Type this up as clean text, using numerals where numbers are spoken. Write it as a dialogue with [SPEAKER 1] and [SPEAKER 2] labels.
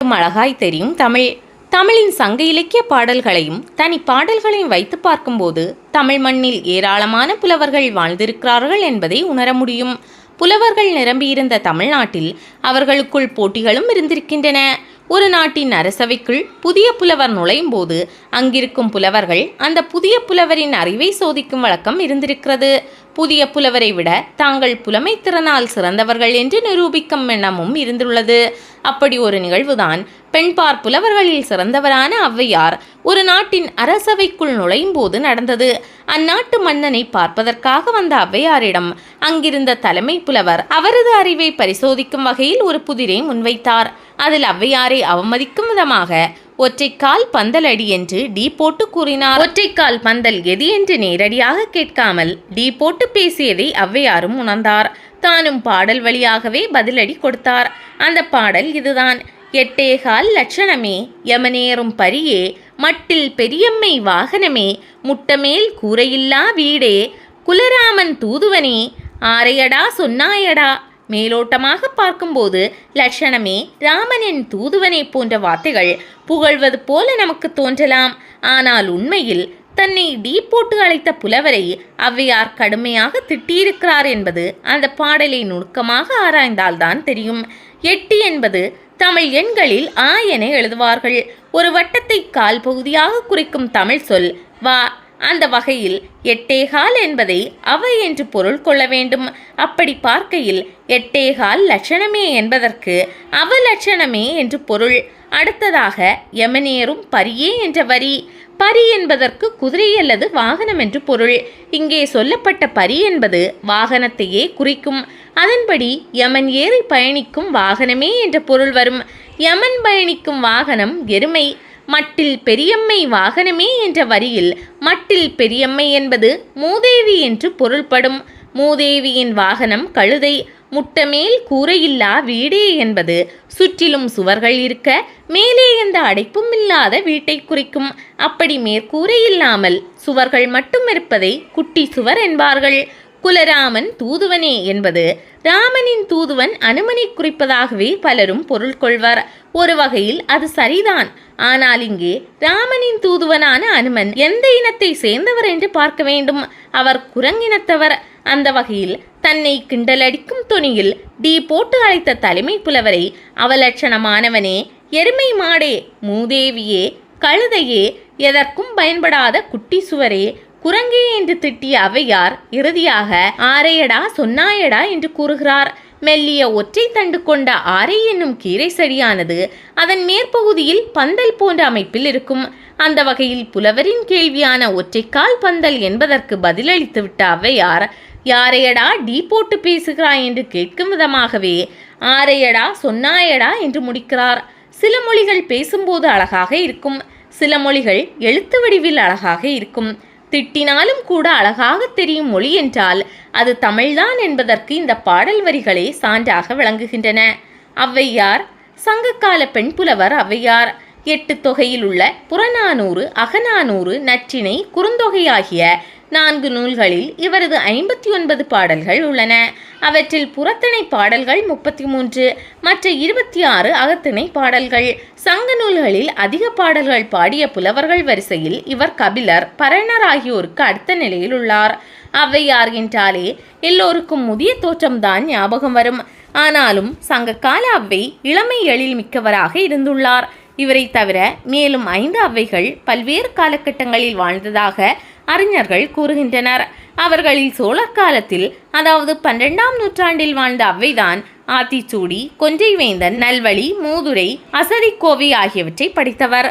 [SPEAKER 1] அனைவருக்கும் அழகாய் தெரியும் தமிழ். தமிழின் சங்க இலக்கிய பாடல்களையும் தனி பாடல்களையும் வைத்து பார்க்கும்போது தமிழ் மண்ணில் ஏராளமான புலவர்கள் வாழ்ந்திருக்கிறார்கள் என்பதை உணர முடியும். புலவர்கள் நிரம்பியிருந்த தமிழ்நாட்டில் அவர்களுக்குள் போட்டிகளும் இருந்திருக்கின்றன. ஒரு நாட்டின் அரசவைக்குள் புதிய புலவர் நுழையும் போது அங்கிருக்கும் புலவர்கள் அந்த புதிய புலவரின் அறிவை சோதிக்கும் வழக்கம் இருந்திருக்கிறது. புதிய புலவரை விட தாங்கள் புலமை திறனால் சிறந்தவர்கள் என்று நிரூபிக்கும் எண்ணமும் இருந்துள்ளது. அப்படி ஒரு நிகழ்வுதான் பெண்பார் புலவர்களில் சிறந்தவரான ஔவையார் ஒரு நாட்டின் அரசவைக்குள் நுழையும் போது நடந்தது. அந்நாட்டு மன்னனை பார்ப்பதற்காக வந்த ஔவையாரிடம் அங்கிருந்த தலைமை புலவர் அவரது அறிவை பரிசோதிக்கும் வகையில் ஒரு புதிரை முன்வைத்தார். அதில் ஔவையாரை அவமதிக்கும் விதமாக ஒற்றைக்கால் பந்தல் அடி என்று டீ போட்டு கூறினார். ஒற்றைக்கால் பந்தல் எது என்று நேரடியாக கேட்காமல் டீ போட்டு பேசியதை ஔவையாரும் உணர்ந்தார். தானும் பாடல் வழியாகவே பதிலடி கொடுத்தார். அந்த பாடல் இதுதான்: எட்டேகால் லட்சணமே யமனேறும் பரியே மட்டில் பெரியம்மை வாகனமே முட்டமேல் கூரையில்லா வீடே குலராமன் தூதுவனே ஆரையடா சொன்னாயடா. மேலோட்டமாக பார்க்கும்போது லட்சணமே, ராமனின் தூதுவனை போன்ற வார்த்தைகள் புகழ்வது போல நமக்கு தோன்றலாம். ஆனால் உண்மையில் தன்னை டீ போட்டு அழைத்த புலவரை ஔவையார் கடுமையாக திட்டியிருக்கிறார் என்பது அந்த பாடலை நுணுக்கமாக ஆராய்ந்தால்தான் தெரியும். 8 என்பது தமிழ் எண்களில் ஆ என எழுதுவார்கள். ஒரு வட்டத்தை கால் பகுதியாக குறிக்கும் தமிழ் சொல் வா. அந்த வகையில் எட்டேகால் என்பதை அவை என்று பொருள் கொள்ள வேண்டும். அப்படி பார்க்கையில் எட்டேகால் லட்சணமே என்பதற்கு அவலட்சணமே என்று பொருள். அடுத்ததாக யமனேறும் பரியே என்ற வரி. பரி என்பதற்கு குதிரை அல்லது வாகனம் என்று பொருள். இங்கே சொல்லப்பட்ட பரி என்பது வாகனத்தையே குறிக்கும். அதன்படி யமன் ஏறி பயணிக்கும் வாகனமே என்ற பொருள் வரும். யமன் பயணிக்கும் வாகனம் எருமை. மட்டில் பெரியம்மை வாகனமே என்ற வரியில் மட்டில் பெரியம்மை என்பது மூதேவி என்று பொருள்படும். மூதேவியின் வாகனம் கழுதை. முட்டமேல் கூரையில்லா வீடே என்பது சுற்றிலும் சுவர்கள் இருக்க மேலே எந்த அடைப்பும் இல்லாத வீட்டை குறிக்கும். அப்படி மேற்கூரை இல்லாமல் சுவர்கள் மட்டும் இருப்பதை குட்டி சுவர் என்பார்கள். குலராமன் தூதுவனே என்பது ராமனின் தூதுவன் அனுமனை குறிப்பதாகவே பலரும் பொருள் கொள்வர். ஒரு வகையில் அது சரிதான். ஆனால் இங்கே ராமனின் தூதுவனான அனுமன் எந்த இனத்தை சேர்ந்தவர் என்று பார்க்க வேண்டும். அவர் குரங்கினத்தவர். அந்த வகையில் தன்னை கிண்டலடிக்கும் தொனியில் டீ போட்டு அழைத்த தலைமை புலவரை அவலட்சணமானவனே, எருமை மாடே, மூதேவியே, கழுதையே, எதற்கும் பயன்படாத குட்டி சுவரே, குரங்கே என்று திட்டிய ஔவையார் இறுதியாக ஆரையடா சொன்னாயடா என்று கூறுகிறார். மெல்லிய ஒற்றை தண்டு கொண்ட ஆரை என்னும் கீரை செடியானது அதன் மேற்பகுதியில் பந்தல் போன்ற அமைப்பில் இருக்கும். அந்த வகையில் புலவரின் கேள்வியான ஒற்றைக்கால் பந்தல் என்பதற்கு பதிலளித்துவிட்ட ஔவையார் யாரையடா டீ போட்டு பேசுகிறாய் என்று கேட்கும் விதமாகவே ஆரையடா சொன்னாயடா என்று முடிக்கிறார். சில மொழிகள் பேசும்போது அழகாக இருக்கும். சில மொழிகள் எழுத்து வடிவில் அழகாக இருக்கும். திட்டினாலும் கூட அழகாக தெரியும் மொழி என்றால் அது தமிழ்தான் என்பதற்கு இந்த பாடல் வரிகளே சான்றாக விளங்குகின்றன. ஔவையார் சங்ககால பெண் புலவர் ஔவையார். 8 தொகையில் உள்ள புறநானூறு, அகநானூறு, நற்றிணை, குறுந்தொகை ஆகிய 4 நூல்களில் இவரது 59 பாடல்கள் உள்ளன. அவற்றில் புறத்திணை பாடல்கள் 33, மற்ற 26 அகத்திணை பாடல்கள். சங்க நூல்களில் அதிக பாடல்கள் பாடிய புலவர்கள் வரிசையில் இவர் கபிலர், பரணர் ஆகியோருக்கு அடுத்த நிலையில் உள்ளார். ஔவையார் என்றாலே எல்லோருக்கும் முதிய தோற்றம்தான் ஞாபகம் வரும். ஆனாலும் சங்ககால ஔவை இளமை எழில் மிக்கவராக இருந்துள்ளார். இவரை தவிர மேலும் 5 ஔவைகள் பல்வேறு காலகட்டங்களில் வாழ்ந்ததாக அறிஞர்கள் கூறுகின்றனர். அவர்களில் சோழர் காலத்தில், அதாவது 12ஆம் நூற்றாண்டில் வாழ்ந்த ஔவைதான் ஆத்திச்சூடி, கொன்றை வேந்தன், நல்வழி, மூதுரை, அசதிக்கோவை ஆகியவற்றை படித்தவர்.